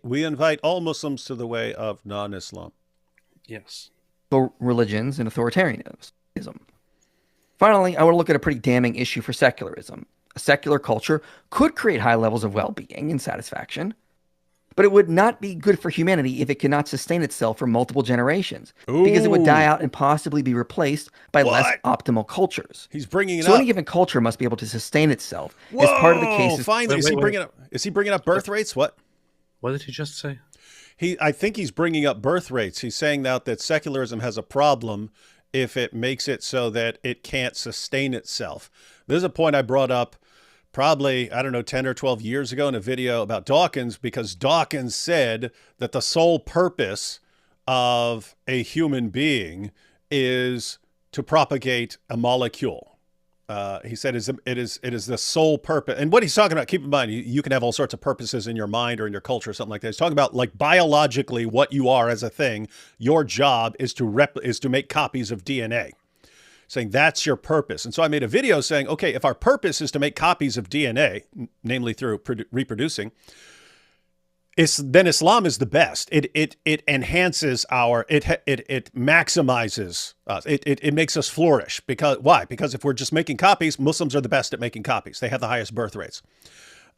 invite all Muslims to the way of non-Islam. Yes. Religions and authoritarianism. Finally, I want to look at a pretty damning issue for secularism. A secular culture could create high levels of well-being and satisfaction, but it would not be good for humanity if it could not sustain itself for multiple generations, because it would die out and possibly be replaced by less optimal cultures. He's bringing it so up. Any given culture must be able to sustain itself as part of the case. Finally, is he bringing up birth rates? What did he just say? I think he's bringing up birth rates. He's saying that secularism has a problem if it makes it so that it can't sustain itself. There's a point I brought up probably, 10 or 12 years ago in a video about Dawkins, because Dawkins said that the sole purpose of a human being is to propagate a molecule. He said it is the sole purpose. And what he's talking about, keep in mind, you can have all sorts of purposes in your mind or in your culture or something like that. He's talking about, like, biologically what you are as a thing. Your job is to make copies of DNA, saying that's your purpose. And so I made a video saying, okay, if our purpose is to make copies of DNA, namely through reproducing, then Islam is the best. It enhances it maximizes us. It makes us flourish. Why? Because if we're just making copies, Muslims are the best at making copies. They have the highest birth rates.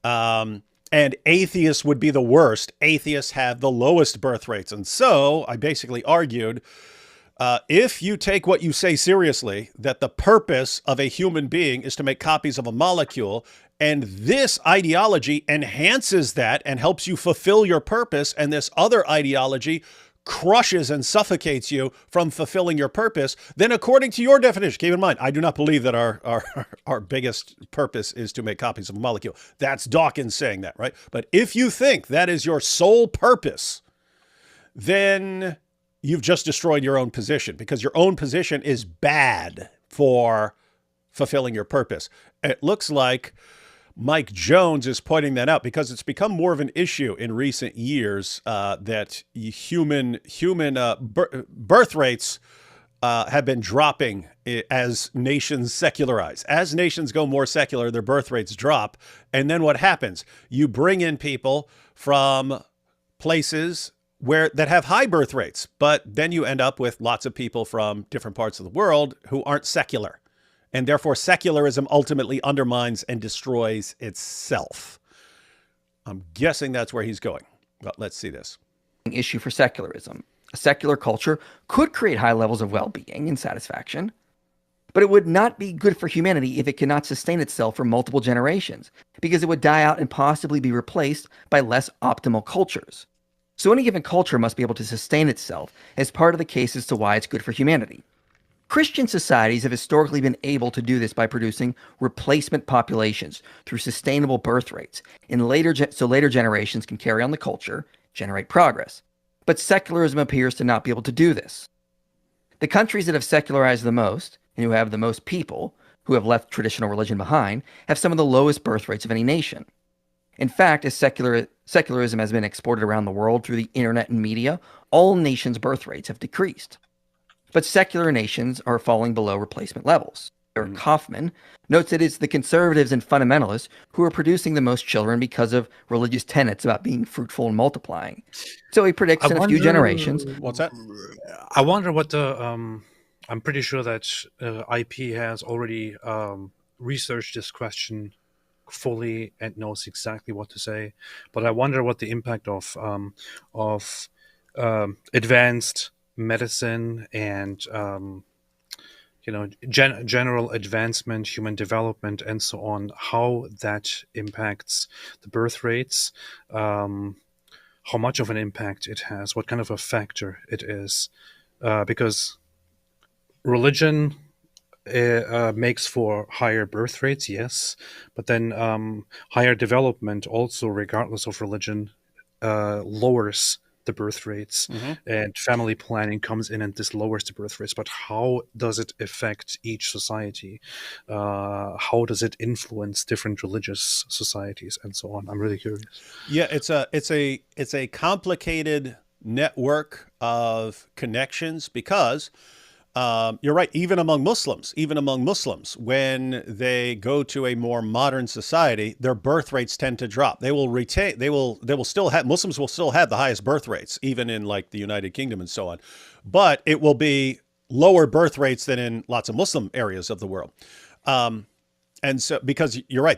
And atheists would be the worst. Atheists have the lowest birth rates. And so I basically argued, if you take what you say seriously, that the purpose of a human being is to make copies of a molecule, and this ideology enhances that and helps you fulfill your purpose, and this other ideology crushes and suffocates you from fulfilling your purpose, then according to your definition, keep in mind, I do not believe that our biggest purpose is to make copies of a molecule. That's Dawkins saying that, right? But if you think that is your sole purpose, then you've just destroyed your own position, because your own position is bad for fulfilling your purpose. It looks like Mike Jones is pointing that out, because it's become more of an issue in recent years that human birth rates have been dropping as nations secularize. As nations go more secular, their birth rates drop. And then what happens? You bring in people from places that have high birth rates, but then you end up with lots of people from different parts of the world who aren't secular. And therefore, secularism ultimately undermines and destroys itself. I'm guessing that's where he's going. But let's see this. Issue for secularism. A secular culture could create high levels of well-being and satisfaction, but it would not be good for humanity if it cannot sustain itself for multiple generations, because it would die out and possibly be replaced by less optimal cultures. So any given culture must be able to sustain itself as part of the case as to why it's good for humanity. Christian societies have historically been able to do this by producing replacement populations through sustainable birth rates, and later generations can carry on the culture, generate progress. But secularism appears to not be able to do this. The countries that have secularized the most, and who have the most people who have left traditional religion behind, have some of the lowest birth rates of any nation. In fact, as secularism has been exported around the world through the internet and media, all nations' birth rates have decreased. But secular nations are falling below replacement levels. Eric Kaufman notes that it's the conservatives and fundamentalists who are producing the most children because of religious tenets about being fruitful and multiplying. So he predicts in a few generations. What's that? I wonder what I'm pretty sure that IP has already researched this question fully and knows exactly what to say. But I wonder what the impact of advanced medicine and general advancement, human development, and so on, how that impacts the birth rates, how much of an impact it has, what kind of a factor it is, because religion makes for higher birth rates, yes, but then higher development also, regardless of religion, lowers the birth rates, and family planning comes in and this lowers the birth rates. But how does it affect each society? How does it influence different religious societies and so on? I'm really curious. Yeah, it's a complicated network of connections, because You're right. Even among Muslims, when they go to a more modern society, their birth rates tend to drop. They will retain. They will still have. Muslims will still have the highest birth rates, even in like the United Kingdom and so on. But it will be lower birth rates than in lots of Muslim areas of the world. And so, because you're right,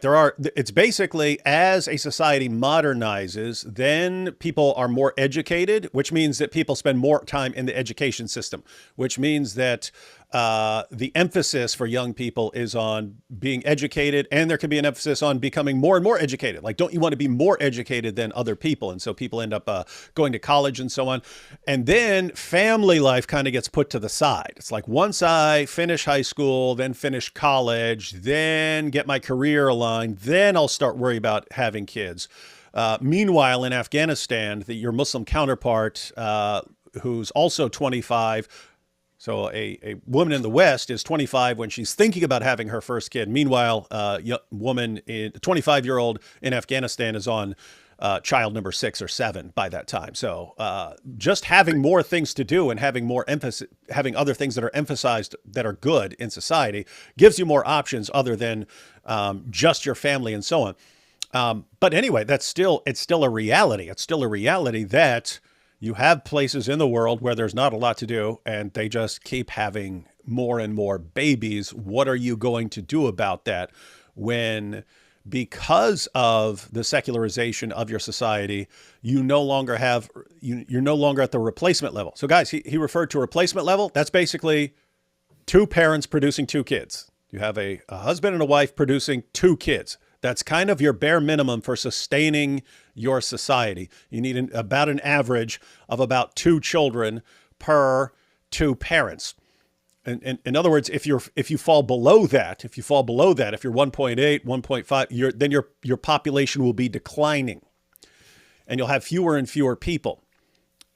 it's basically as a society modernizes, then people are more educated, which means that people spend more time in the education system, which means that the emphasis for young people is on being educated, and there can be an emphasis on becoming more and more educated. Like, don't you want to be more educated than other people? And so people end up going to college and so on. And then family life kind of gets put to the side. It's like, once I finish high school, then finish college, then get my career aligned, then I'll start worrying about having kids. Meanwhile, in Afghanistan, your Muslim counterpart, who's also 25, so a woman in the West is 25 when she's thinking about having her first kid. Meanwhile, a 25-year-old in Afghanistan is on child number 6 or 7 by that time. So just having more things to do and having more emphasis, having other things that are emphasized that are good in society gives you more options other than just your family and so on. But anyway, it's still a reality. It's still a reality that you have places in the world where there's not a lot to do and they just keep having more and more babies. What are you going to do about that when, because of the secularization of your society, you're no longer at the replacement level? So guys, he referred to replacement level. That's basically 2 parents producing 2 kids. You have a husband and a wife producing 2 kids. That's kind of your bare minimum for sustaining your society. You need about an average of about 2 children per 2 parents. And in other words, if you fall below that, if you're 1.8, 1.5, then your population will be declining, and you'll have fewer and fewer people.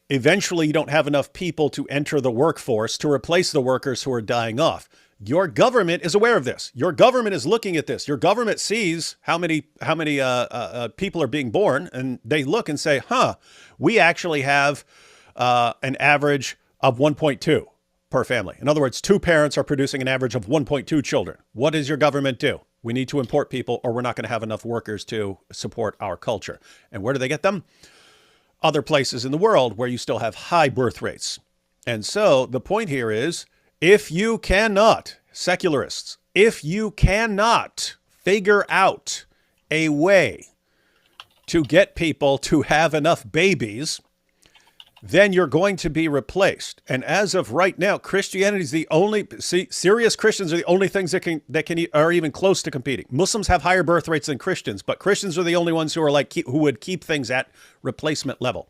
Eventually, you don't have enough people to enter the workforce to replace the workers who are dying off. Your government is aware of this. Your government is looking at this. Your government sees how many people are being born, and they look and say, we actually have an average of 1.2 per family. In other words, 2 parents are producing an average of 1.2 children. What does your government do? We need to import people, or we're not going to have enough workers to support our culture. And where do they get them? Other places in the world where you still have high birth rates. And so the point here is, if you cannot, secularists, if you cannot figure out a way to get people to have enough babies, then you're going to be replaced. And as of right now, Christianity is the only, serious Christians are the only things that are even close to competing. Muslims have higher birth rates than Christians, but Christians are the only ones who are who would keep things at replacement level.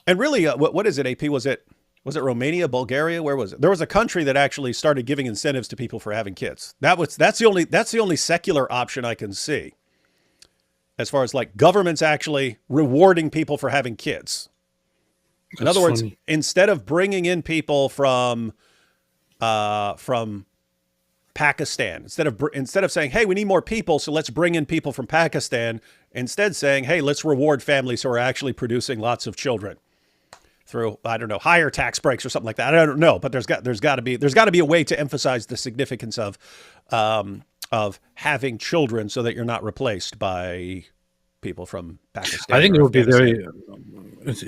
And really, what is it, AP? Was it Romania, Bulgaria? Where was it? There was a country that actually started giving incentives to people for having kids. That's the only secular option I can see, as far as like governments actually rewarding people for having kids. In other words, instead of bringing in people from Pakistan, instead of saying, hey, we need more people, so let's bring in people from Pakistan, instead saying, hey, let's reward families who are actually producing lots of children through, I don't know, higher tax breaks or something like that. I don't know, but there's got to be a way to emphasize the significance of having children so that you're not replaced by people from Pakistan. I think it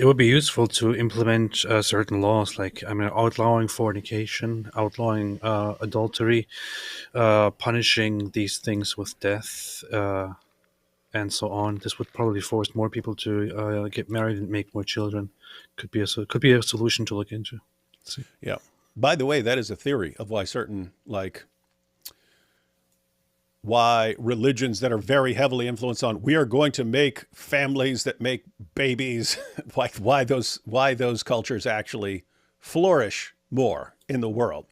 would be useful to implement certain laws, like outlawing fornication, outlawing adultery, punishing these things with death, and so on. This would probably force more people to get married and make more children. Could be a solution to look into. Yeah. By the way, that is a theory of why religions that are very heavily influenced on, we are going to make families that make babies, like why those cultures actually flourish more in the world,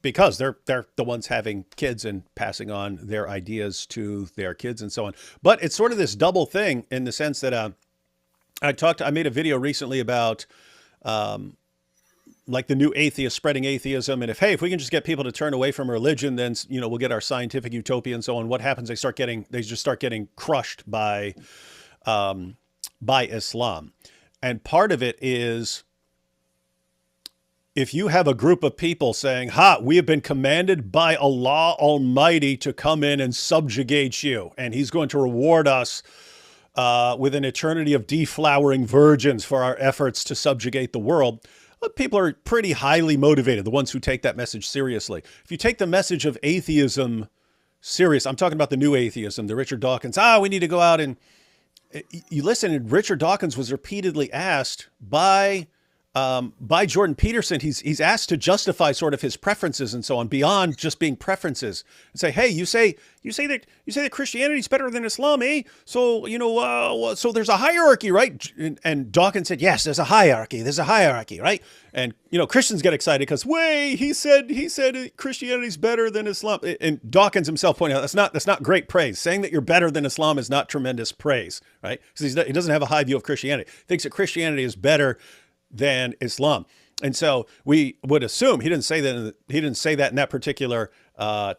because they're the ones having kids and passing on their ideas to their kids and so on. But it's sort of this double thing in the sense that I made a video recently about like the new atheists spreading atheism. And if we can just get people to turn away from religion, then, we'll get our scientific utopia and so on. What happens? They just start getting crushed by Islam. And part of it is if you have a group of people saying, ha, we have been commanded by Allah Almighty to come in and subjugate you, and he's going to reward us with an eternity of deflowering virgins for our efforts to subjugate the world, people are pretty highly motivated, the ones who take that message seriously. If you take the message of atheism serious, I'm talking about the new atheism, the Richard Dawkins, we need to go out and... You listen, and Richard Dawkins was repeatedly asked by Jordan Peterson. He's asked to justify sort of his preferences and so on beyond just being preferences, and say, hey, you say that Christianity is better than Islam, eh? So so there's a hierarchy, right? And Dawkins said, yes, there's a hierarchy, right? And Christians get excited because he said Christianity is better than Islam, and Dawkins himself pointed out that's not great praise. Saying that you're better than Islam is not tremendous praise, right? Because he doesn't have a high view of Christianity. He thinks that Christianity is better than Islam. And so we would assume, he didn't say that in that particular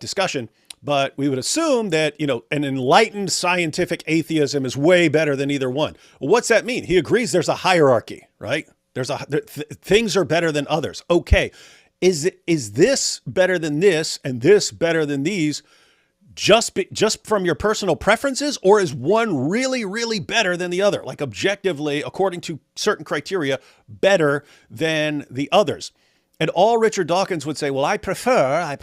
discussion, but we would assume that, an enlightened scientific atheism is way better than either one. Well, what's that mean? He agrees there's a hierarchy, right? Things are better than others. Okay. Is this better than this and this better than these just from your personal preferences, or is one really, really better than the other? Like objectively, according to certain criteria, better than the others? And all Richard Dawkins would say, well, I prefer.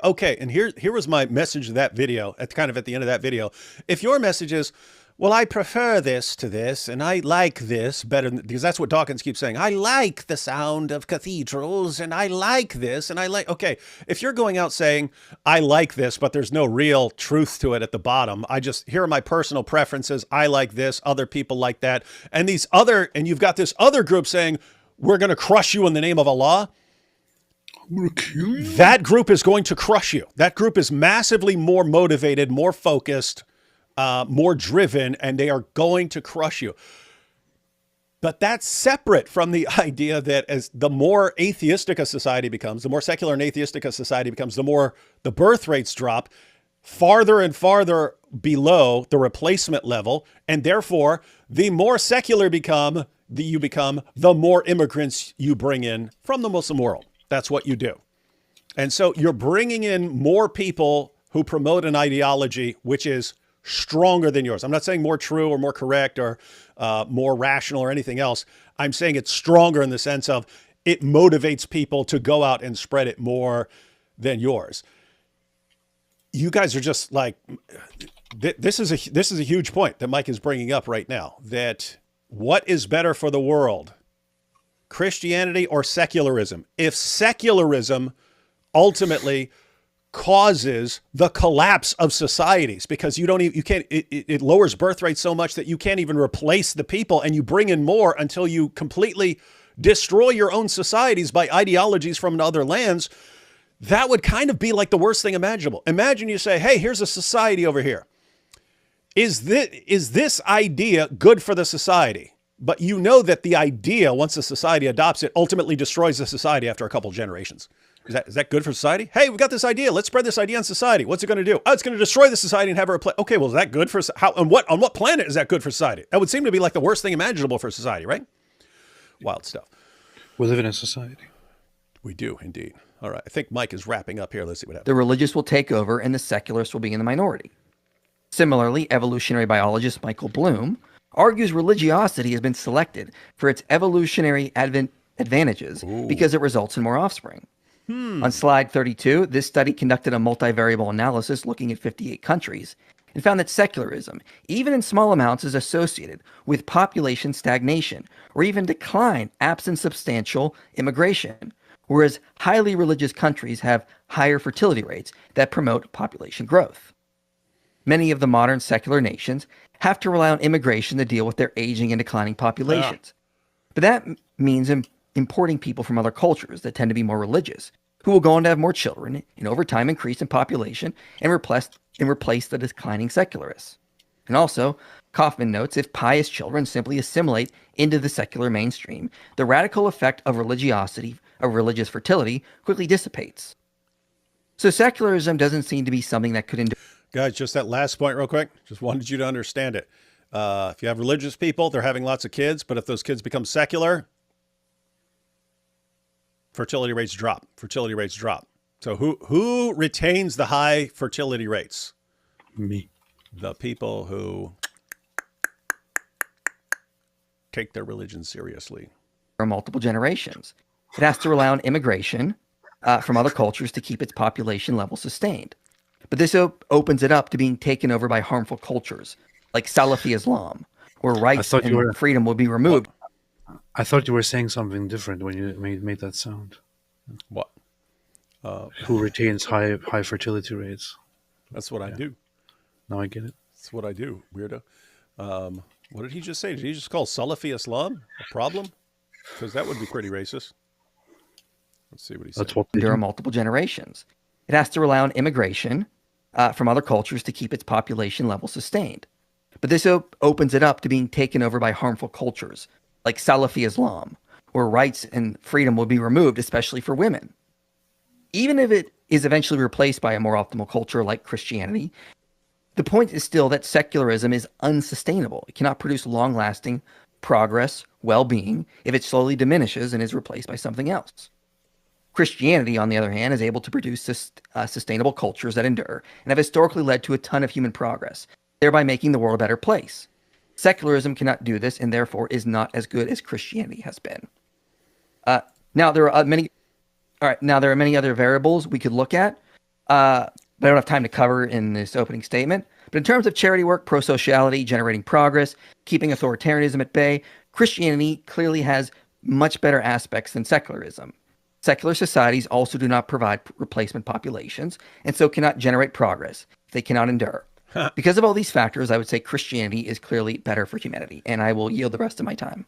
Okay. And here was my message of that video at the end of that video. If your message is, well, I prefer this to this, and I like this better, because that's what Dawkins keeps saying. I like the sound of cathedrals, and I like this, and I like... Okay, if you're going out saying, I like this, but there's no real truth to it at the bottom, here are my personal preferences, I like this, other people like that, and you've got this other group saying, we're going to crush you in the name of Allah. That group is going to crush you. That group is massively more motivated, more focused, more driven, and they are going to crush you. But that's separate from the idea that as the more atheistic a society becomes, the more secular and atheistic a society becomes, the more the birth rates drop farther and farther below the replacement level. And therefore, the more secular you become, the more immigrants you bring in from the Muslim world. That's what you do. And so you're bringing in more people who promote an ideology which is stronger than yours. I'm not saying more true or more correct or more rational or anything else. I'm saying it's stronger in the sense of it motivates people to go out and spread it more than yours. You guys are just like, this is a huge point that Mike is bringing up right now, that what is better for the world, Christianity or secularism? If secularism ultimately causes the collapse of societies, because it lowers birth rates so much that you can't even replace the people, and you bring in more until you completely destroy your own societies by ideologies from other lands, that would kind of be like the worst thing imaginable. Imagine you say, hey, here's a society over here. Is this idea good for the society? But you know that the idea, once the society adopts it, ultimately destroys the society after a couple of generations. Is that good for society? Hey, we've got this idea. Let's spread this idea on society. What's it going to do? Oh, it's going to destroy the society and have a replace. Okay, well, is that good for on what planet is that good for society? That would seem to be like the worst thing imaginable for society, right? Wild stuff. We live in a society. We do indeed. All right. I think Mike is wrapping up here. Let's see what happens. The religious will take over and the secularists will be in the minority. Similarly, evolutionary biologist Michael Bloom argues religiosity has been selected for its evolutionary advantages because it results in more offspring. On slide 32, this study conducted a multivariable analysis looking at 58 countries and found that secularism, even in small amounts, is associated with population stagnation or even decline absent substantial immigration, whereas highly religious countries have higher fertility rates that promote population growth. Many of the modern secular nations have to rely on immigration to deal with their aging and declining populations. But that means importing people from other cultures that tend to be more religious, who will go on to have more children and over time increase in population and replace the declining secularists. And also, Kaufman notes, if pious children simply assimilate into the secular mainstream, the radical effect of religious fertility quickly dissipates. So secularism doesn't seem to be something that could Guys, just that last point real quick. Just wanted you to understand it. If you have religious people, they're having lots of kids, but if those kids become secular, fertility rates drop. Fertility rates drop. So who retains the high fertility rates? Me. The people who take their religion seriously. For multiple generations. It has to rely on immigration from other cultures to keep its population level sustained. But this opens it up to being taken over by harmful cultures like Salafi Islam, where rights and freedom will be removed. I thought you were saying something different when you made that sound. What? Who retains high fertility rates? That's what I do. Now I get it. That's what I do, weirdo. What did he just say? Did he just call Salafi Islam a problem? Because that would be pretty racist. Let's see what he said. That's what There are multiple generations. It has to rely on immigration from other cultures to keep its population level sustained. But this opens it up to being taken over by harmful cultures like Salafi Islam, where rights and freedom will be removed, especially for women. Even if it is eventually replaced by a more optimal culture like Christianity, the point is still that secularism is unsustainable. It cannot produce long-lasting progress, well-being, if it slowly diminishes and is replaced by something else. Christianity, on the other hand, is able to produce sustainable cultures that endure and have historically led to a ton of human progress, thereby making the world a better place. Secularism cannot do this and therefore is not as good as Christianity has been. Now there are many other variables we could look at, but I don't have time to cover in this opening statement. But in terms of charity work, pro-sociality, generating progress, keeping authoritarianism at bay, Christianity clearly has much better aspects than secularism. Secular societies also do not provide replacement populations and so cannot generate progress. They cannot endure. Because of all these factors, I would say Christianity is clearly better for humanity, and I will yield the rest of my time.